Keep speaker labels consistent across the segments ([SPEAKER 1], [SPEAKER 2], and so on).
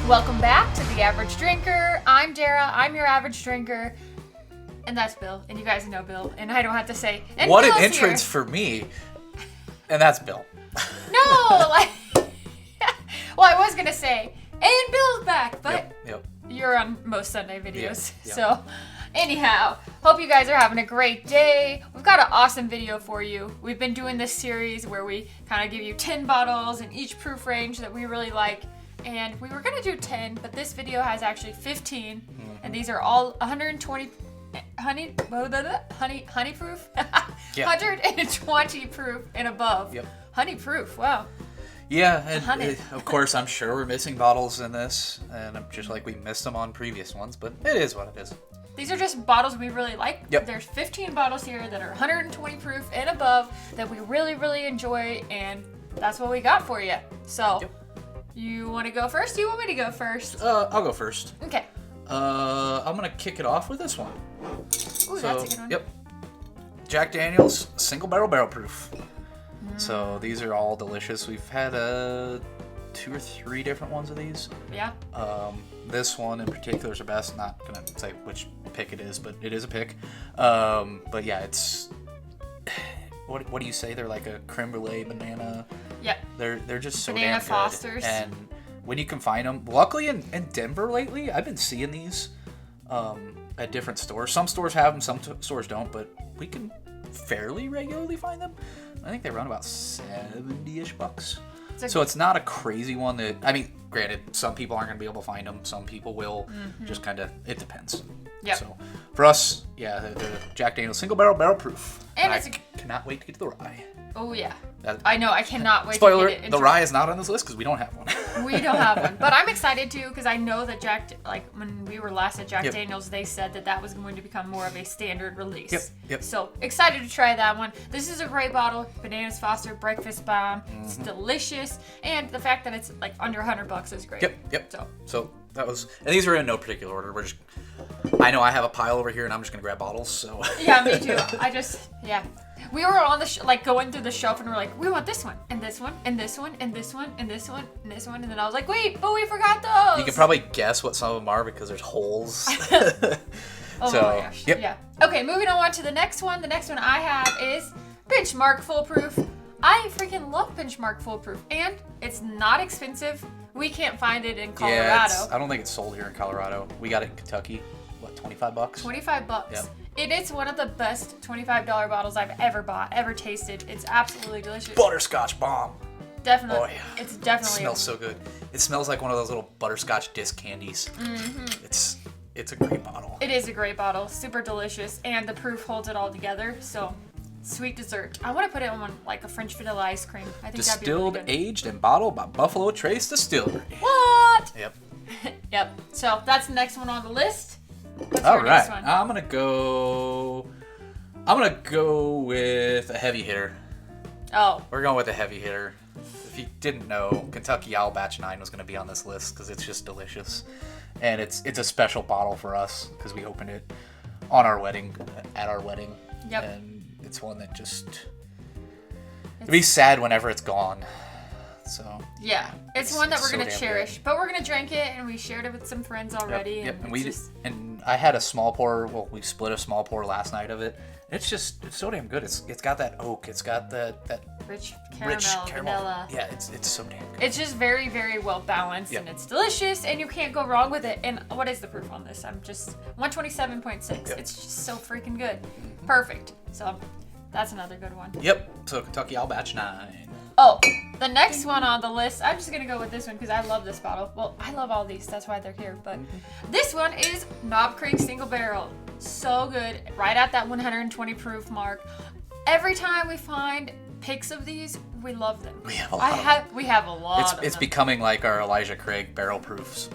[SPEAKER 1] Welcome back to The Average Drinker. I'm Dara, I'm your average drinker. And that's Bill, and you guys know Bill, and I don't have to say, and
[SPEAKER 2] what
[SPEAKER 1] Bill's
[SPEAKER 2] an entrance
[SPEAKER 1] here.
[SPEAKER 2] for me. And that's Bill.
[SPEAKER 1] No, like, well, I was going to say, and Bill's back, but
[SPEAKER 2] Yep.
[SPEAKER 1] you're on most Sunday videos.
[SPEAKER 2] Yep.
[SPEAKER 1] So, anyhow, hope you guys are having a great day. We've got an awesome video for you. We've been doing this series where we kind of give you 10 bottles in each proof range that we really like. And we were going to do 10, but this video has actually 15. And these are all 120 honey proof.
[SPEAKER 2] Yeah.
[SPEAKER 1] 120 proof and above.
[SPEAKER 2] Yep.
[SPEAKER 1] Honey proof. Wow.
[SPEAKER 2] Yeah, and
[SPEAKER 1] Honey.
[SPEAKER 2] of course, I'm sure we're missing bottles in this, and just like we missed them on previous ones, but it is what it is.
[SPEAKER 1] These are just bottles we really like.
[SPEAKER 2] Yep.
[SPEAKER 1] There's 15 bottles here that are 120 proof and above that we really, really enjoy, and that's what we got for you. So, You want to go first? Do you want me to go first?
[SPEAKER 2] I'll go first.
[SPEAKER 1] Okay.
[SPEAKER 2] I'm gonna kick it off with this one.
[SPEAKER 1] Ooh, that's a good one.
[SPEAKER 2] Yep. Jack Daniel's single barrel proof. So these are all delicious. We've had 2 or 3 different ones of these.
[SPEAKER 1] Yeah.
[SPEAKER 2] This one in particular is the best. Not gonna say which pick it is, but it is a pick. But yeah, it's what do you say? They're like a creme brulee banana.
[SPEAKER 1] Yep.
[SPEAKER 2] They're just so
[SPEAKER 1] Banana
[SPEAKER 2] damn good.
[SPEAKER 1] Fosters.
[SPEAKER 2] And when you can find them, luckily in Denver lately, I've been seeing these at different stores. Some stores have them, some stores don't, but we can fairly regularly find them. I think they run about $70-ish bucks. So it's not a crazy one that, I mean, granted, some people aren't going to be able to find them. Some people will. Just kind of, it depends.
[SPEAKER 1] Yep.
[SPEAKER 2] So for us, yeah, the Jack Daniel's single barrel proof.
[SPEAKER 1] And
[SPEAKER 2] I
[SPEAKER 1] it's
[SPEAKER 2] cannot wait to get to the rye.
[SPEAKER 1] Oh, yeah.
[SPEAKER 2] That-
[SPEAKER 1] I know. I cannot wait
[SPEAKER 2] Spoiler,
[SPEAKER 1] to get it into
[SPEAKER 2] the rye is not on this list because we don't have one.
[SPEAKER 1] We don't have one. But I'm excited, too, because I know that when we were last at Jack Daniel's, they said that was going to become more of a standard release.
[SPEAKER 2] Yep.
[SPEAKER 1] So, excited to try that one. This is a great bottle. Bananas Foster Breakfast Bomb. It's delicious. And the fact that it's, like, under $100 is great.
[SPEAKER 2] Yep. So that was, and these are in no particular order. I know I have a pile over here, and I'm just going to grab bottles, so.
[SPEAKER 1] Yeah, me too. We were on the going through the shelf, and we're like, we want this one, and this one, and this one, and this one, and this one, and this one, and then I was like, wait, but we forgot those.
[SPEAKER 2] You can probably guess what some of them are because there's holes.
[SPEAKER 1] Oh
[SPEAKER 2] so,
[SPEAKER 1] my gosh.
[SPEAKER 2] Yep.
[SPEAKER 1] Yeah. Okay, moving on to the next one. The next one I have is Benchmark Foolproof. I freaking love Benchmark Foolproof, and it's not expensive. We can't find it in Colorado.
[SPEAKER 2] Yeah, I don't think it's sold here in Colorado. We got it in Kentucky. What, $25?
[SPEAKER 1] $25.
[SPEAKER 2] Yep.
[SPEAKER 1] It is one of the best $25 bottles I've ever bought, ever tasted. It's absolutely delicious.
[SPEAKER 2] Butterscotch bomb.
[SPEAKER 1] Definitely.
[SPEAKER 2] Oh yeah.
[SPEAKER 1] It's definitely.
[SPEAKER 2] It smells so good. It smells like one of those little butterscotch disc candies. It's a great bottle.
[SPEAKER 1] It is a great bottle. Super delicious, and the proof holds it all together. So, sweet dessert. I want to put it on like a French vanilla ice cream. I think
[SPEAKER 2] Distilled,
[SPEAKER 1] that'd be really good.
[SPEAKER 2] aged, and bottled by Buffalo Trace Distillery.
[SPEAKER 1] What?
[SPEAKER 2] Yep.
[SPEAKER 1] Yep. So that's the next one on the list. What's
[SPEAKER 2] All
[SPEAKER 1] your
[SPEAKER 2] right.
[SPEAKER 1] next one?
[SPEAKER 2] I'm gonna go with a heavy hitter.
[SPEAKER 1] Oh.
[SPEAKER 2] We're going with a heavy hitter. If you didn't know, Kentucky Owl Batch 9 was going to be on this list because it's just delicious. And it's a special bottle for us because we opened it at our wedding.
[SPEAKER 1] Yep.
[SPEAKER 2] And it's one that just... It'd be sad whenever it's gone. So...
[SPEAKER 1] Yeah. It's one that we're
[SPEAKER 2] so
[SPEAKER 1] going to
[SPEAKER 2] damn
[SPEAKER 1] cherish.
[SPEAKER 2] good.
[SPEAKER 1] But we're going to drink it, and we shared it with some friends already.
[SPEAKER 2] Yep.
[SPEAKER 1] And
[SPEAKER 2] And I had a small pour. Well, we split a small pour last night of it. It's so damn good. It's got that oak. It's got that
[SPEAKER 1] rich
[SPEAKER 2] rich
[SPEAKER 1] caramel,
[SPEAKER 2] caramel.
[SPEAKER 1] vanilla.
[SPEAKER 2] Yeah, it's so damn good.
[SPEAKER 1] It's just very, very well balanced,
[SPEAKER 2] Yep.
[SPEAKER 1] and it's delicious, and you can't go wrong with it. And what is the proof on this? 127.6.
[SPEAKER 2] Yep.
[SPEAKER 1] It's just so freaking good. Perfect. So that's another good one.
[SPEAKER 2] Yep. So Kentucky Owl Batch 9.
[SPEAKER 1] Oh, the next one on the list, I'm just going to go with this one because I love this bottle. Well, I love all these. That's why they're here. But this one is Knob Creek Single Barrel. So good. Right at that 120 proof mark. Every time we find pics of these, we love them.
[SPEAKER 2] We have a lot.
[SPEAKER 1] We have a lot of
[SPEAKER 2] It's
[SPEAKER 1] them.
[SPEAKER 2] becoming like our Elijah Craig barrel proofs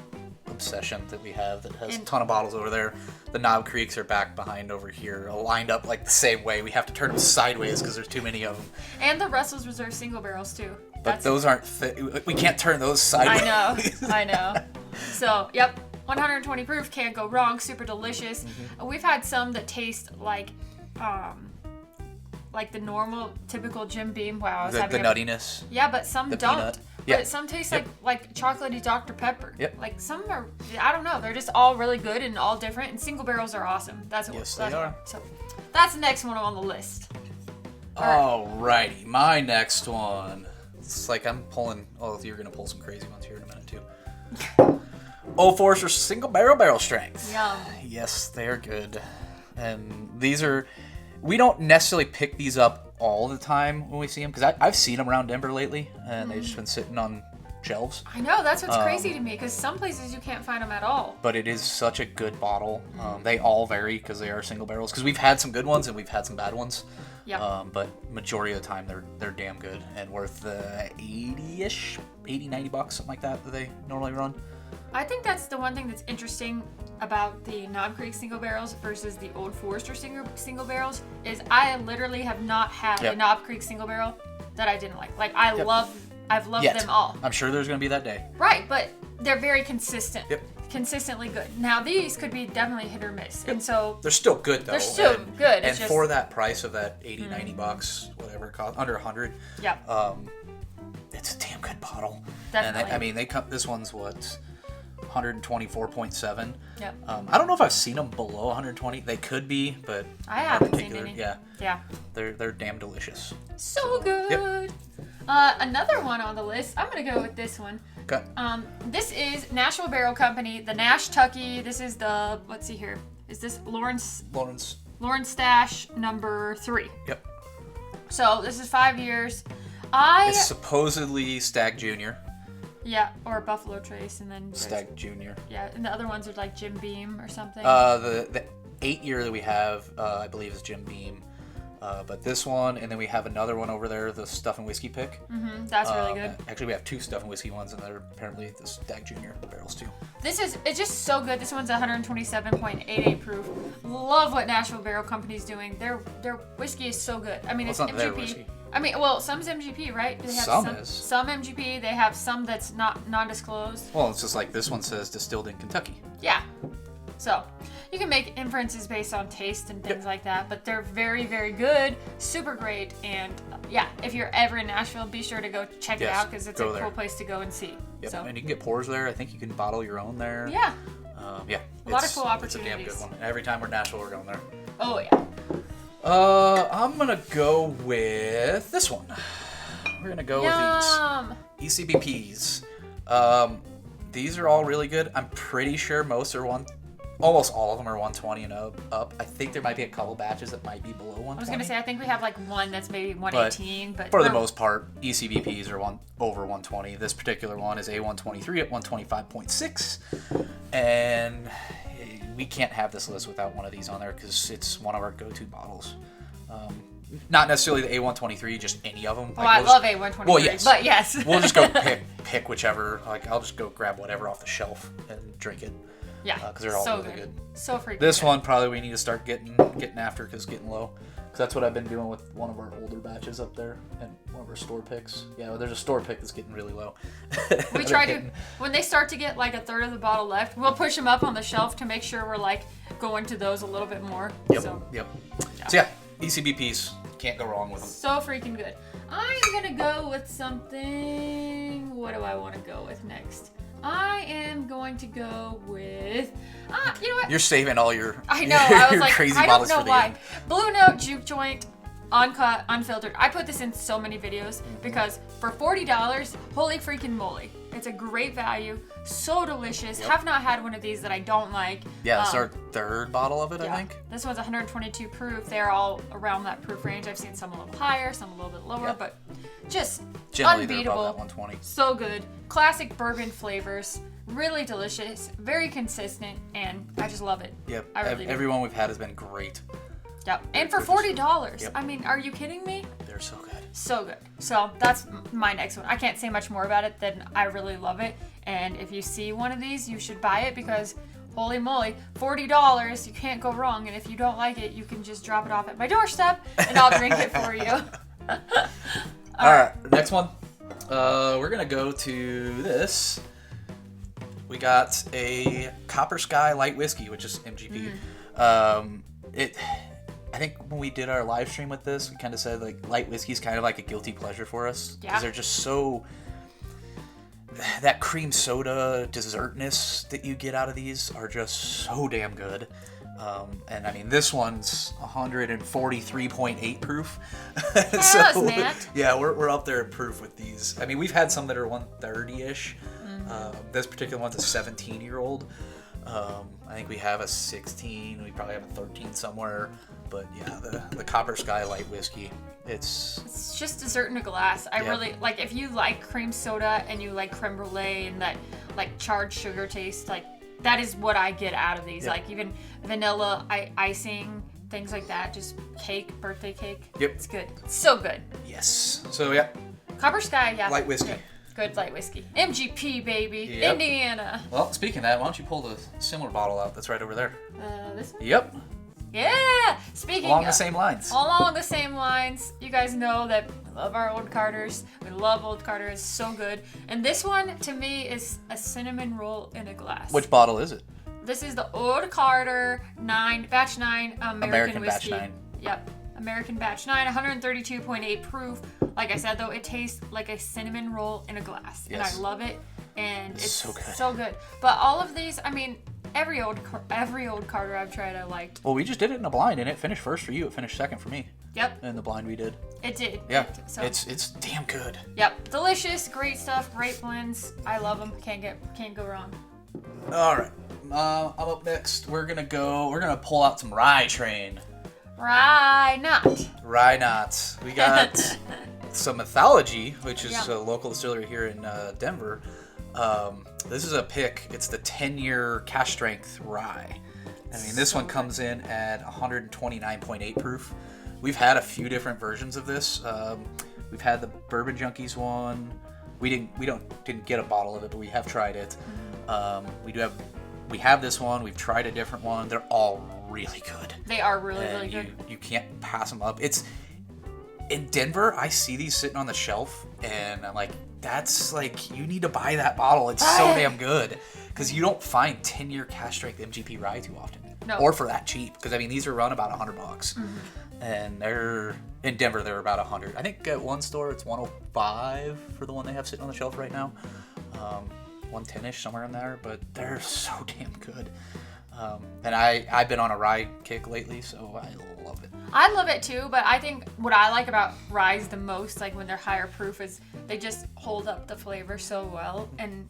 [SPEAKER 2] obsession that we have that has a ton of bottles over there. The Knob Creeks are back behind over here, lined up like the same way. We have to turn them sideways because there's too many of them.
[SPEAKER 1] And the Russell's Reserve single barrels too.
[SPEAKER 2] But those aren't we can't turn those sideways.
[SPEAKER 1] I know. So, yep. 120 proof, can't go wrong. Super delicious. We've had some that taste like the normal, typical Jim Beam. Wow, I was
[SPEAKER 2] The
[SPEAKER 1] having
[SPEAKER 2] nuttiness.
[SPEAKER 1] Yeah, but some
[SPEAKER 2] The
[SPEAKER 1] don't.
[SPEAKER 2] peanut. Yeah.
[SPEAKER 1] But some taste
[SPEAKER 2] Yep.
[SPEAKER 1] like chocolatey Dr. Pepper.
[SPEAKER 2] Yep.
[SPEAKER 1] Like some are, I don't know. They're just all really good and all different. And single barrels are awesome. That's what.
[SPEAKER 2] Yes,
[SPEAKER 1] that's
[SPEAKER 2] they
[SPEAKER 1] what-
[SPEAKER 2] are.
[SPEAKER 1] So that's the next one on the list.
[SPEAKER 2] Alrighty, my next one. It's like I'm pulling. Oh, you're gonna pull some crazy ones here in a minute too. Old Forester single barrel strength.
[SPEAKER 1] Yum.
[SPEAKER 2] Yes, they are good, and these are. We don't necessarily pick these up all the time when we see them because I've seen them around Denver lately, and they've just been sitting on shelves.
[SPEAKER 1] I know, that's what's crazy to me, because some places you can't find them at all.
[SPEAKER 2] But it is such a good bottle. They all vary because they are single barrels. Because we've had some good ones and we've had some bad ones.
[SPEAKER 1] Yeah.
[SPEAKER 2] But majority of the time they're damn good and worth the 80-ish, 80, 90 bucks, something like that they normally run.
[SPEAKER 1] I think that's the one thing that's interesting about the Knob Creek single barrels versus the Old Forester single barrels is I literally have not had a Knob Creek single barrel that I didn't like. Like I've loved them all.
[SPEAKER 2] I'm sure there's going to be that day.
[SPEAKER 1] Right, but they're very consistent.
[SPEAKER 2] Yep.
[SPEAKER 1] Consistently good. Now these could be definitely hit or miss. And so
[SPEAKER 2] They're still good though.
[SPEAKER 1] they're still good.
[SPEAKER 2] And for that price of that 80, 90 bucks, whatever it costs, under 100.
[SPEAKER 1] Yeah.
[SPEAKER 2] It's a damn good bottle.
[SPEAKER 1] Definitely.
[SPEAKER 2] And they come. This one's what, 124.7.
[SPEAKER 1] Yep.
[SPEAKER 2] I don't know if I've seen them below 120. They could be, but
[SPEAKER 1] I haven't seen
[SPEAKER 2] particular,
[SPEAKER 1] any.
[SPEAKER 2] yeah,
[SPEAKER 1] Yeah.
[SPEAKER 2] they're damn delicious.
[SPEAKER 1] So good. Another one on the list. I'm gonna go with this one.
[SPEAKER 2] Okay.
[SPEAKER 1] This is Nashville Barrel Company, the Nash Tucky. This is the, let's see here. Is this Lawrence Stash number 3?
[SPEAKER 2] Yep.
[SPEAKER 1] So this is 5 years.
[SPEAKER 2] It's supposedly Stag Junior.
[SPEAKER 1] Yeah, or Buffalo Trace, and then
[SPEAKER 2] Stag Junior.
[SPEAKER 1] Yeah, and the other ones are like Jim Beam or something.
[SPEAKER 2] The 8 year that we have, I believe, is Jim Beam. But this one, and then we have another one over there, the Stuff and Whiskey Pick.
[SPEAKER 1] That's really good.
[SPEAKER 2] Actually, we have 2 Stuff and Whiskey ones, and they're apparently the Stag Junior barrels too.
[SPEAKER 1] It's just so good. This one's 127.88 proof. Love what Nashville Barrel Company's doing. Their whiskey is so good. I mean, it's
[SPEAKER 2] not their
[SPEAKER 1] MGP.
[SPEAKER 2] whiskey.
[SPEAKER 1] I mean, well, some's MGP, right? They have
[SPEAKER 2] Some is.
[SPEAKER 1] Some MGP. They have some that's not non-disclosed.
[SPEAKER 2] Well, it's just like this one says distilled in Kentucky.
[SPEAKER 1] Yeah. So you can make inferences based on taste and things like that, but they're very, very good, super great, and yeah, if you're ever in Nashville, be sure to go check it out because it's a cool place to go and see.
[SPEAKER 2] Yep.
[SPEAKER 1] So.
[SPEAKER 2] And you can get pours there. I think you can bottle your own there.
[SPEAKER 1] Yeah.
[SPEAKER 2] A
[SPEAKER 1] lot of cool
[SPEAKER 2] It's a damn
[SPEAKER 1] opportunities.
[SPEAKER 2] good one. Every time we're in Nashville, we're going there.
[SPEAKER 1] Oh yeah.
[SPEAKER 2] I'm gonna go with this one. We're gonna go with these ECBPs. These are all really good. I'm pretty sure almost all of them are 120 and up. I think there might be a couple batches that might be below 120.
[SPEAKER 1] I was gonna say I think we have like one that's maybe 118, but
[SPEAKER 2] for the most part, ECBPs are over 120. This particular one is A123 at 125.6, and we can't have this list without one of these on there because it's one of our go-to bottles. Not necessarily the A123, just any of them.
[SPEAKER 1] Oh, I love A123. Well,
[SPEAKER 2] yes.
[SPEAKER 1] But yes.
[SPEAKER 2] We'll just go pick whichever. Like I'll just go grab whatever off the shelf and drink it.
[SPEAKER 1] Yeah.
[SPEAKER 2] Because they're all
[SPEAKER 1] so
[SPEAKER 2] really good.
[SPEAKER 1] So freaking
[SPEAKER 2] This
[SPEAKER 1] good.
[SPEAKER 2] one probably we need to start getting after because it's getting low. Because that's what I've been doing with one of our older batches up there and one of our store picks. Yeah, well, there's a store pick that's getting really low.
[SPEAKER 1] We try to, when they start to get like a third of the bottle left, we'll push them up on the shelf to make sure we're like going to those a little bit more.
[SPEAKER 2] Yep.
[SPEAKER 1] So
[SPEAKER 2] yeah, ECBPs. Can't go wrong with them.
[SPEAKER 1] So freaking good. I'm gonna go with something. What do I want to go with next? I am going to go with. You know what?
[SPEAKER 2] You're saving all your.
[SPEAKER 1] I know. I was
[SPEAKER 2] your
[SPEAKER 1] like,
[SPEAKER 2] crazy
[SPEAKER 1] I don't
[SPEAKER 2] bottles
[SPEAKER 1] know
[SPEAKER 2] for the
[SPEAKER 1] why.
[SPEAKER 2] end.
[SPEAKER 1] Blue Note Juke Joint, uncut, unfiltered. I put this in so many videos because for $40, holy freaking moly, it's a great value. So delicious.
[SPEAKER 2] Yep.
[SPEAKER 1] Have not had one of these that I don't like.
[SPEAKER 2] Yeah, this is our third bottle of it, I think.
[SPEAKER 1] This one's 122 proof. They're all around that proof range. I've seen some a little higher, some a little bit lower, but just
[SPEAKER 2] generally
[SPEAKER 1] unbeatable.
[SPEAKER 2] They're above that 120.
[SPEAKER 1] So good. Classic bourbon flavors. Really delicious. Very consistent, and I just love it.
[SPEAKER 2] Yep.
[SPEAKER 1] I really do.
[SPEAKER 2] Everyone we've had has been great.
[SPEAKER 1] Yep. And for $40.
[SPEAKER 2] Yep.
[SPEAKER 1] I mean, are you kidding me?
[SPEAKER 2] They're so good.
[SPEAKER 1] So good. So that's my next one. I can't say much more about it than I really love it. And if you see one of these, you should buy it because holy moly, $40, you can't go wrong. And if you don't like it, you can just drop it off at my doorstep and I'll drink it for you.
[SPEAKER 2] All right, next one. We're going to go to this. We got a Copper Sky Light Whiskey, which is MGP. I think when we did our live stream with this, we kind of said like light whiskey is kind of like a guilty pleasure for us because they're just so. that cream soda dessertness that you get out of these are just so damn good. And I mean, this one's 143.8 proof. So,
[SPEAKER 1] man.
[SPEAKER 2] yeah, we're up there in proof with these. I mean, we've had some that are 130-ish. This particular one's a 17-year-old. I think we have a 16. We probably have a 13 somewhere. But yeah, the Copper Sky Light Whiskey. It's
[SPEAKER 1] just dessert in a glass. I really like, if you like cream soda and you like creme brulee and that like charred sugar taste, like that is what I get out of these. Like even vanilla icing, things like that, just cake, birthday cake.
[SPEAKER 2] Yep.
[SPEAKER 1] It's good. It's so good.
[SPEAKER 2] Yes. So yeah.
[SPEAKER 1] Copper Sky, yeah.
[SPEAKER 2] Light whiskey.
[SPEAKER 1] Good light whiskey. MGP, baby.
[SPEAKER 2] Yep.
[SPEAKER 1] Indiana.
[SPEAKER 2] Well, speaking of that, why don't you pull the similar bottle out that's right over there?
[SPEAKER 1] This one?
[SPEAKER 2] Yep.
[SPEAKER 1] Yeah! Speaking
[SPEAKER 2] Along the same lines.
[SPEAKER 1] Along the same lines. You guys know that we love our Old Carters. We love Old Carter. It's so good. And this one, to me, is a cinnamon roll in a glass.
[SPEAKER 2] Which bottle is it?
[SPEAKER 1] This is the Old Carter Batch 9 American Whiskey.
[SPEAKER 2] Batch 9.
[SPEAKER 1] Yep. American Batch 9, 132.8 proof. Like I said, though, it tastes like a cinnamon roll in a glass.
[SPEAKER 2] Yes.
[SPEAKER 1] And I love it. And it's
[SPEAKER 2] so good.
[SPEAKER 1] But all of these, I mean, every old Carter I've tried, I liked.
[SPEAKER 2] Well, we just did it in a blind, and it finished first for you. It finished second for me.
[SPEAKER 1] Yep.
[SPEAKER 2] In the blind we did.
[SPEAKER 1] It did.
[SPEAKER 2] Yeah. It's damn good.
[SPEAKER 1] Yep. Delicious, great stuff, great blends. I love them. Can't go wrong.
[SPEAKER 2] All right. I'm up next. We're gonna pull out some Rye Train.
[SPEAKER 1] Rye Knot.
[SPEAKER 2] We got some Mythology, which is a local distillery here in Denver. This is a pick. It's the 10-year cash strength rye. I mean, this one comes in at 129.8 proof. We've had a few different versions of this. We've had the Bourbon Junkies one. We didn't get a bottle of it, but we have tried it. We have this one. We've tried a different one. They're all really good.
[SPEAKER 1] They are really good.
[SPEAKER 2] You can't pass them up. It's in Denver. I see these sitting on the shelf, and I'm like, that's like, you need to buy that bottle. It's so damn good, because you don't find 10-year cash strength MGP rye too often, or for that cheap. Because I mean, these are run about $100, and they're in Denver. They're about 100. I think at one store it's 105 for the one they have sitting on the shelf right now. 110ish, somewhere in there, but they're so damn good. And I've been on a rye kick lately, so I love it.
[SPEAKER 1] I love it too, but I think what I like about ryes the most, like when they're higher proof, is they just hold up the flavor so well, and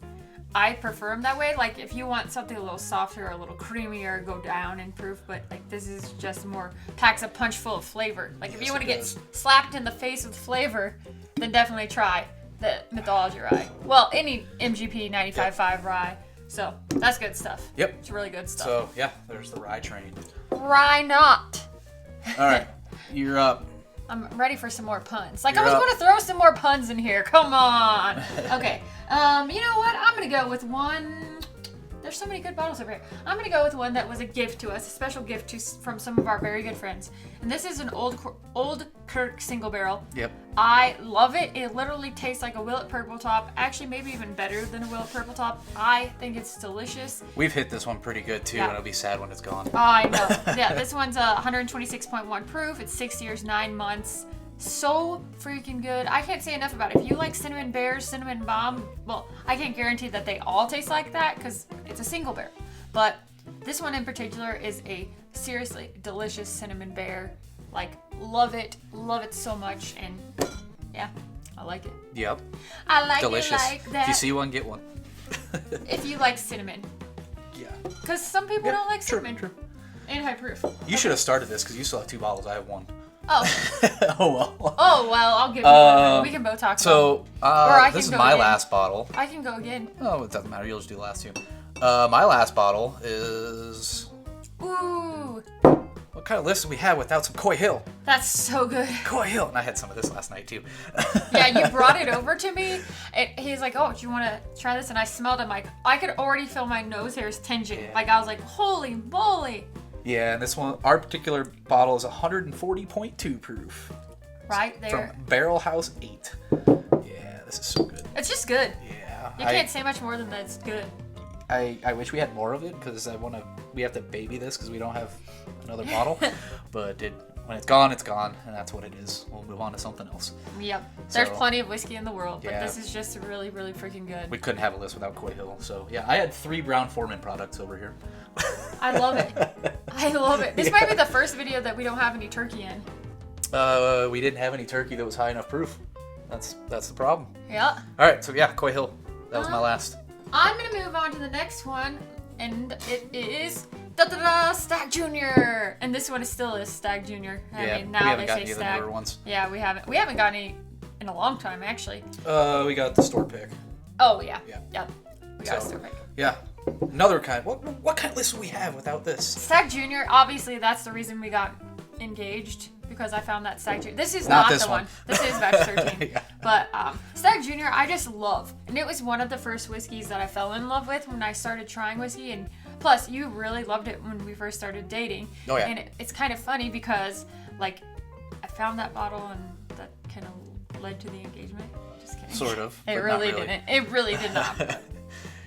[SPEAKER 1] I prefer them that way. Like if you want something a little softer or a little creamier, go down in proof, but like this is just more, packs a punch full of flavor. Like if you want to get slapped in the face with flavor, then definitely try the Mythology rye. Well, any MGP 95.5 rye. So that's good stuff.
[SPEAKER 2] Yep.
[SPEAKER 1] It's really good stuff.
[SPEAKER 2] So yeah, there's the Rye Train.
[SPEAKER 1] Rye Knot.
[SPEAKER 2] All right, you're up.
[SPEAKER 1] I'm ready for some more puns. Like, I was going to throw some more puns in here. Come on. Okay. You know what? I'm going to go with one. There's so many good bottles over here. I'm going to go with one that was a gift to us, a special gift from some of our very good friends. And this is an Old Kirk single barrel.
[SPEAKER 2] Yep.
[SPEAKER 1] I love it. It literally tastes like a Willet Purple Top. Actually, maybe even better than a Willet Purple Top. I think it's delicious.
[SPEAKER 2] We've hit this one pretty good too, and it'll be sad when it's gone.
[SPEAKER 1] I know. Yeah, this one's 126.1 proof. It's 6 years, 9 months. So freaking good. I can't say enough about it. If you like cinnamon bears, cinnamon bomb, well, I can't guarantee that they all taste like that because it's a single barrel. But this one in particular is a seriously delicious cinnamon bear. Like, love it so much, and yeah, I like it.
[SPEAKER 2] Yep.
[SPEAKER 1] I like
[SPEAKER 2] delicious.
[SPEAKER 1] It like that.
[SPEAKER 2] If you see one, get one.
[SPEAKER 1] If you like cinnamon.
[SPEAKER 2] Yeah.
[SPEAKER 1] Because some people don't like cinnamon.
[SPEAKER 2] True.
[SPEAKER 1] And high proof.
[SPEAKER 2] You should have started this because you still have 2 bottles. I have 1.
[SPEAKER 1] Oh.
[SPEAKER 2] Oh well.
[SPEAKER 1] Oh well, I'll give you one. We can both talk.
[SPEAKER 2] So this is my last bottle.
[SPEAKER 1] I can go again.
[SPEAKER 2] Oh, it doesn't matter. You'll just do the last 2. My last bottle is.
[SPEAKER 1] Ooh.
[SPEAKER 2] What kind of list do we have without some Coy Hill?
[SPEAKER 1] That's so good.
[SPEAKER 2] Coy Hill, and I had some of this last night too.
[SPEAKER 1] Yeah, you brought it over to me. He's like, "Oh, do you want to try this?" And I smelled it. Like, I could already feel my nose hairs tinging. Yeah. Like I was like, "Holy moly!"
[SPEAKER 2] Yeah, and this one, our particular bottle is 140.2 proof.
[SPEAKER 1] Right there.
[SPEAKER 2] From Barrel House 8. Yeah, this is so good.
[SPEAKER 1] It's just good.
[SPEAKER 2] Yeah.
[SPEAKER 1] You can't say much more than that. It's good.
[SPEAKER 2] I wish we had more of it because we have to baby this because we don't have another bottle. But when it's gone, and that's what it is. We'll move on to something else.
[SPEAKER 1] Yep. There's
[SPEAKER 2] So,
[SPEAKER 1] plenty of whiskey in the world, but
[SPEAKER 2] yeah.
[SPEAKER 1] this is just really, really freaking good.
[SPEAKER 2] We couldn't have a list without Coy Hill. So yeah, I had 3 Brown-Forman products over here.
[SPEAKER 1] I love it. I love it. This might be the first video that we don't have any turkey in.
[SPEAKER 2] We didn't have any turkey that was high enough proof. That's the problem.
[SPEAKER 1] Yeah.
[SPEAKER 2] All right, so yeah, Coy Hill. That was my last.
[SPEAKER 1] I'm gonna move on to the next one, and it is Stag Junior. And this one is still a Stag Junior. I mean, now
[SPEAKER 2] we haven't
[SPEAKER 1] they
[SPEAKER 2] gotten
[SPEAKER 1] say
[SPEAKER 2] any of the
[SPEAKER 1] Stag.
[SPEAKER 2] newer ones.
[SPEAKER 1] Yeah, we haven't gotten any in a long time, actually.
[SPEAKER 2] We got the store pick.
[SPEAKER 1] Oh yeah.
[SPEAKER 2] Yeah.
[SPEAKER 1] Yep. We got a
[SPEAKER 2] So-
[SPEAKER 1] store pick.
[SPEAKER 2] Yeah, another kind. What kind of list do we have without this?
[SPEAKER 1] Stag Junior. Obviously, that's the reason we got engaged, because I found that Stag Junior. This is
[SPEAKER 2] Not
[SPEAKER 1] not
[SPEAKER 2] this
[SPEAKER 1] the
[SPEAKER 2] one.
[SPEAKER 1] one. This is batch 13.
[SPEAKER 2] Yeah.
[SPEAKER 1] But Stag Junior, I just love, and it was one of the first whiskeys that I fell in love with when I started trying whiskey. And plus, you really loved it when we first started dating.
[SPEAKER 2] Oh yeah.
[SPEAKER 1] And it's kind of funny because, like, I found that bottle and that kind of led to the engagement. Just kidding.
[SPEAKER 2] Sort of.
[SPEAKER 1] It
[SPEAKER 2] but not
[SPEAKER 1] really didn't. It really did not.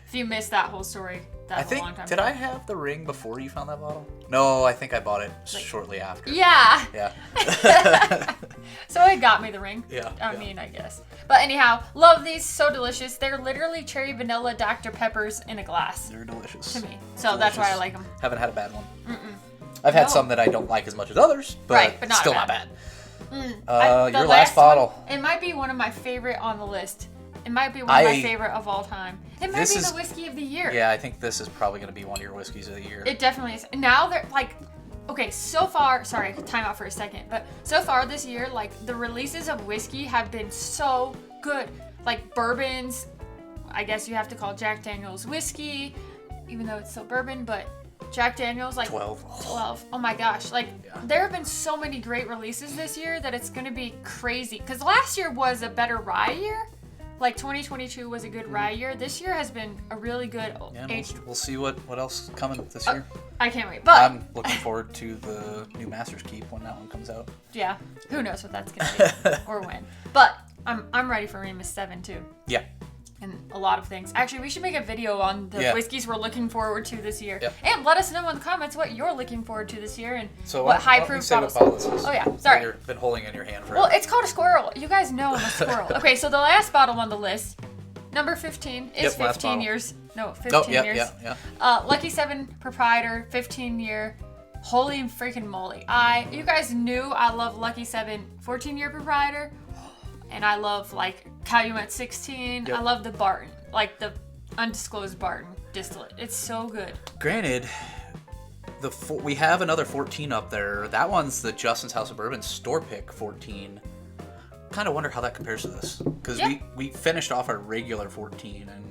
[SPEAKER 1] But if you missed that whole story,
[SPEAKER 2] I
[SPEAKER 1] that's a
[SPEAKER 2] think.
[SPEAKER 1] long time
[SPEAKER 2] Did
[SPEAKER 1] ago.
[SPEAKER 2] I have the ring before you found that bottle? No, I think I bought it shortly after.
[SPEAKER 1] Yeah.
[SPEAKER 2] Yeah.
[SPEAKER 1] So it got me the ring.
[SPEAKER 2] Yeah,
[SPEAKER 1] I
[SPEAKER 2] yeah.
[SPEAKER 1] mean, I guess. But anyhow, love these. So delicious. They're literally cherry vanilla Dr. Peppers in a glass
[SPEAKER 2] They're delicious.
[SPEAKER 1] to me. So that's why I like them.
[SPEAKER 2] Haven't had a bad one. I've had
[SPEAKER 1] No.
[SPEAKER 2] some that I don't like as much as others, but,
[SPEAKER 1] Right, but not
[SPEAKER 2] still
[SPEAKER 1] bad.
[SPEAKER 2] not bad.
[SPEAKER 1] The
[SPEAKER 2] Your last
[SPEAKER 1] one,
[SPEAKER 2] bottle.
[SPEAKER 1] it might be one of my favorite on the list. It might be one of my favorite of all time. It might
[SPEAKER 2] This
[SPEAKER 1] be
[SPEAKER 2] is-
[SPEAKER 1] the whiskey of the year.
[SPEAKER 2] Yeah, I think this is probably going to be one of your whiskeys of the year.
[SPEAKER 1] It definitely is. Now they're like, okay, so far, sorry, time out for a second, but so far this year, like, the releases of whiskey have been so good. Like, bourbons, I guess you have to call Jack Daniel's whiskey, even though it's still bourbon, but Jack Daniel's, like,
[SPEAKER 2] 12.
[SPEAKER 1] 12. Oh my gosh. Like,
[SPEAKER 2] Yeah.
[SPEAKER 1] there have been so many great releases this year that it's going to be crazy. Because last year was a better rye year. Like, 2022 was a good rye year. This year has been a really good
[SPEAKER 2] Yeah,
[SPEAKER 1] aged.
[SPEAKER 2] we'll see what else is coming this year.
[SPEAKER 1] I can't wait. But,
[SPEAKER 2] I'm looking forward to the new Master's Keep when that one comes out.
[SPEAKER 1] yeah, who knows what that's going to be or when. But I'm ready for Remus 7 too.
[SPEAKER 2] Yeah.
[SPEAKER 1] And a lot of things. Actually, we should make a video on the
[SPEAKER 2] Yeah.
[SPEAKER 1] whiskeys we're looking forward to this year.
[SPEAKER 2] Yep.
[SPEAKER 1] And let us know in the comments what you're looking forward to this year and
[SPEAKER 2] So
[SPEAKER 1] what high
[SPEAKER 2] why don't we
[SPEAKER 1] proof
[SPEAKER 2] say what
[SPEAKER 1] bottles.
[SPEAKER 2] bottle this is?
[SPEAKER 1] Oh yeah, sorry.
[SPEAKER 2] You've been holding it in your hand forever.
[SPEAKER 1] Well, it's called a squirrel. You guys know I'm a squirrel. Okay, so the last bottle on the list, number 15, is
[SPEAKER 2] Yep, last
[SPEAKER 1] 15
[SPEAKER 2] bottle.
[SPEAKER 1] years. No, 15
[SPEAKER 2] oh, yeah,
[SPEAKER 1] years.
[SPEAKER 2] yeah.
[SPEAKER 1] Lucky 7 proprietor, 15-year. Holy freaking moly. You guys knew I love Lucky 7 14-year proprietor. And I love, like, Calumet 16.
[SPEAKER 2] Yep.
[SPEAKER 1] I love the Barton, like the undisclosed Barton distillate. It's so good.
[SPEAKER 2] Granted, we have another 14 up there. That one's the Justin's House of Bourbon store pick 14. Kind of wonder how that compares to this, because
[SPEAKER 1] Yeah.
[SPEAKER 2] we finished off our regular 14 and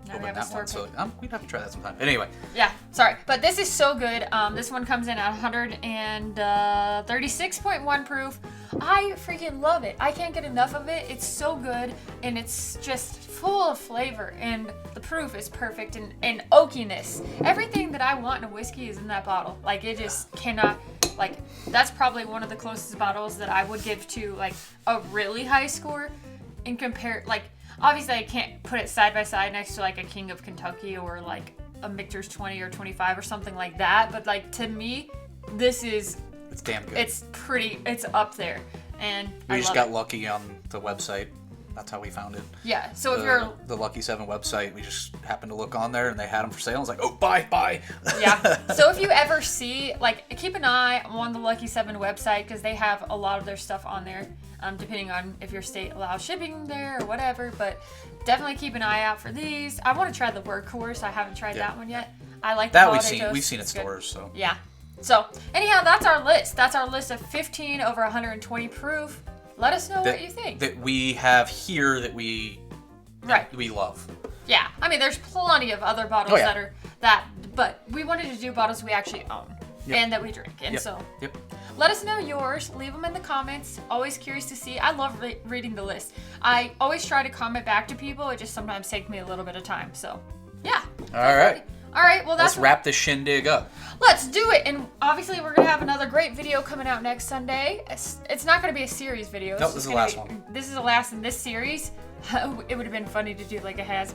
[SPEAKER 1] Now we
[SPEAKER 2] opened
[SPEAKER 1] have a
[SPEAKER 2] that
[SPEAKER 1] store
[SPEAKER 2] one, so
[SPEAKER 1] pick.
[SPEAKER 2] we'd have to try that sometime. Anyway,
[SPEAKER 1] Yeah, sorry. But this is so good. This one comes in at 136.1 proof. I freaking love it. I can't get enough of it. It's so good, and it's just full of flavor, and the proof is perfect, and oakiness. Everything that I want in a whiskey is in that bottle. Like, it just cannot, like, that's probably one of the closest bottles that I would give to, like, a really high score and compare, like, obviously I can't put it side by side next to, like, a King of Kentucky or, like, a Michter's 20 or 25 or something like that, but, like, to me, this is,
[SPEAKER 2] it's damn good.
[SPEAKER 1] it's up there, and
[SPEAKER 2] We
[SPEAKER 1] I
[SPEAKER 2] just
[SPEAKER 1] love
[SPEAKER 2] got
[SPEAKER 1] it.
[SPEAKER 2] lucky on the website. That's how we found it.
[SPEAKER 1] Yeah, so if you're,
[SPEAKER 2] The Lucky 7 website, we just happened to look on there and they had them for sale. I was like, oh, buy.
[SPEAKER 1] yeah, so if you ever see, like, keep an eye on the Lucky 7 website, because they have a lot of their stuff on there, depending on if your state allows shipping there or whatever, but definitely keep an eye out for these. I want to try the Workhorse. I haven't tried that one yet. I like the
[SPEAKER 2] That
[SPEAKER 1] holiday toast.
[SPEAKER 2] we've seen in
[SPEAKER 1] It's good.
[SPEAKER 2] stores, so.
[SPEAKER 1] Yeah. So, anyhow, that's our list. That's our list of 15 over 120 proof. Let us know what you think.
[SPEAKER 2] That we have here that we love.
[SPEAKER 1] Yeah. I mean, there's plenty of other bottles
[SPEAKER 2] Oh, yeah.
[SPEAKER 1] that are that, but we wanted to do bottles we actually own
[SPEAKER 2] Yep.
[SPEAKER 1] and that we drink. And so,
[SPEAKER 2] Yep.
[SPEAKER 1] let us know yours. Leave them in the comments. Always curious to see. I love reading the list. I always try to comment back to people. It just sometimes takes me a little bit of time. So, yeah.
[SPEAKER 2] All right.
[SPEAKER 1] All right. Well, that's
[SPEAKER 2] Let's wrap this shindig up.
[SPEAKER 1] Let's do it. And obviously, we're going to have another great video coming out next Sunday. It's not going to be a series video.
[SPEAKER 2] Nope, this is the last one.
[SPEAKER 1] This is the last in this series. It would have been funny to do like a hazmat.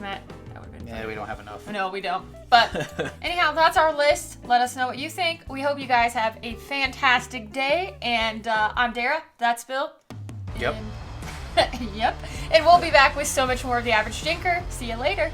[SPEAKER 1] That would have been
[SPEAKER 2] Yeah,
[SPEAKER 1] funny.
[SPEAKER 2] we don't have enough.
[SPEAKER 1] No, we don't. But anyhow, that's our list. Let us know what you think. We hope you guys have a fantastic day. And I'm Dara. That's Bill.
[SPEAKER 2] Yep.
[SPEAKER 1] And, yep. And we'll be back with so much more of The Average Jinker. See you later.